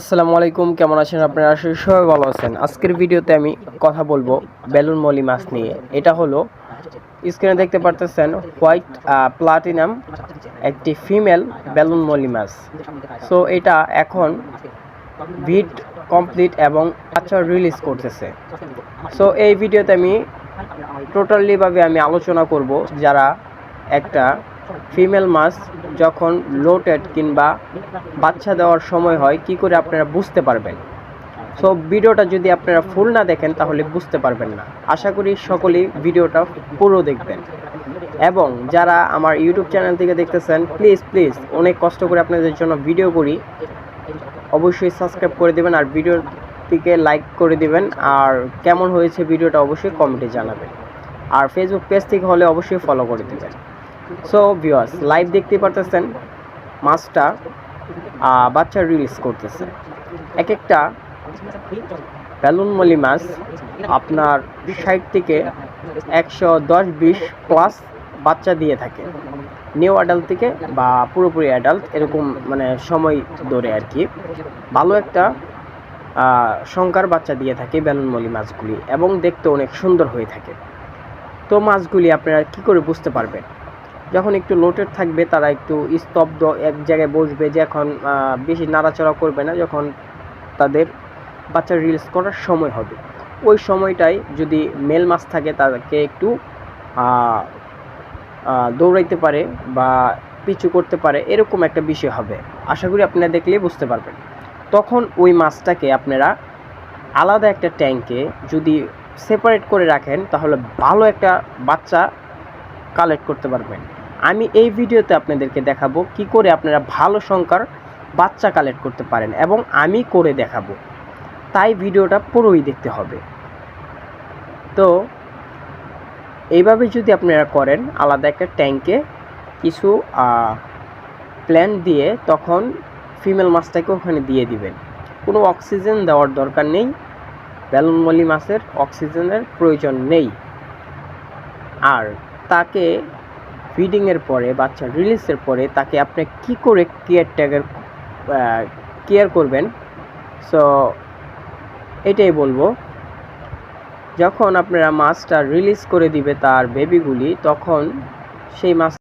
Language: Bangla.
আসসালামু আলাইকুম, কেমন আছেন আপনারা? আসলে সবাই ভালো আছেন। আজকের ভিডিওতে আমি কথা বলবো বেলুন মলি মাছ নিয়ে। এটা হলো স্ক্রিনে দেখতে পারতেছেন হোয়াইট প্লাটিনাম একটি ফিমেল বেলুন মলি মাছ। সো এটা এখন ভিড কমপ্লিট এবং বাচ্চা রিলিজ করতেছে। সো এই ভিডিওতে আমি টোটালিভাবে আমি আলোচনা করব যারা একটা ফিমেল মাছ যখন লোটেড কিংবা বাচ্চা দেওয়ার সময় হয় কি করে আপনারা বুঝতে পারবেন। সো ভিডিওটা যদি আপনারা ফুল না দেখেন তাহলে বুঝতে পারবেন না। আশা করি সকলেই ভিডিওটা পুরো দেখবেন। এবং যারা আমার ইউটিউব চ্যানেল থেকে দেখতেছেন প্লিজ অনেক কষ্ট করে আপনাদের জন্য ভিডিও করি, অবশ্যই সাবস্ক্রাইব করে দেবেন আর ভিডিওটিকে লাইক করে দিবেন। আর কেমন হয়েছে ভিডিওটা অবশ্যই কমেন্টে জানাবেন। আর ফেসবুক পেজ থেকে হলে অবশ্যই ফলো করে দেবেন। সো ভিউয়ার্স, লাইভ দেখতে পারতেছেন মাছটা বাচ্চা রিলিজ করতেছে। এক একটা বেলুন মলি মাছ আপনার 60 থেকে 110-20 প্লাস বাচ্চা দিয়ে থাকে, নিউ অ্যাডাল্ট থেকে বা পুরোপুরি অ্যাডাল্ট এরকম মানে সময় ধরে আর কি। ভালো একটা সংখ্যার বাচ্চা দিয়ে থাকে বেলুন মলি মাছগুলি এবং দেখতে অনেক সুন্দর হয়ে থাকে। তো মাছগুলি আপনারা কি করে বুঝতে পারবেন? যখন একটু লোটেড থাকবে তারা একটু স্তব্ধ এক জায়গায় বসবে, যে এখন বেশি নাড়াচড়া করবে না, যখন তাদের বাচ্চা রিলিজ করার সময় হবে ওই সময়টায় যদি মেল মাছ থাকে তাদেরকে একটু দৌড়াইতে পারে বা পিছু করতে পারে, এরকম একটা বিষয় হবে। আশা করি আপনারা দেখলেই বুঝতে পারবেন। তখন ওই মাছটাকে আপনারা আলাদা একটা ট্যাঙ্কে যদি সেপারেট করে রাখেন তাহলে ভালো একটা বাচ্চা কালেক্ট করতে পারবেন। আমি এই ভিডিওতে আপনাদেরকে দেখাবো কি করে আপনারা ভালো সংখ্যার বাচ্চা কালেক্ট করতে পারেন এবং আমি করে দেখাবো, তাই ভিডিওটা পুরোই দেখতে হবে। তো এইভাবে যদি আপনারা করেন, আলাদা একটা ট্যাঙ্কে কিছু প্ল্যান্ট দিয়ে তখন ফিমেল মাছটাকে ওখানে দিয়ে দিবেন। কোনো অক্সিজেন দেওয়ার দরকার নেই, বেলুন মলি মাছের অক্সিজেনের প্রয়োজন নেই। আর তাকে ফিডিংয়ের পরে বাচ্চা রিলিজের পরে তাকে আপনি কি করে কেয়ার করবেন, সো এটাই বলবো। যখন আপনারা মাছটা রিলিজ করে দিবে তার বেবিগুলি, তখন সেই মাছ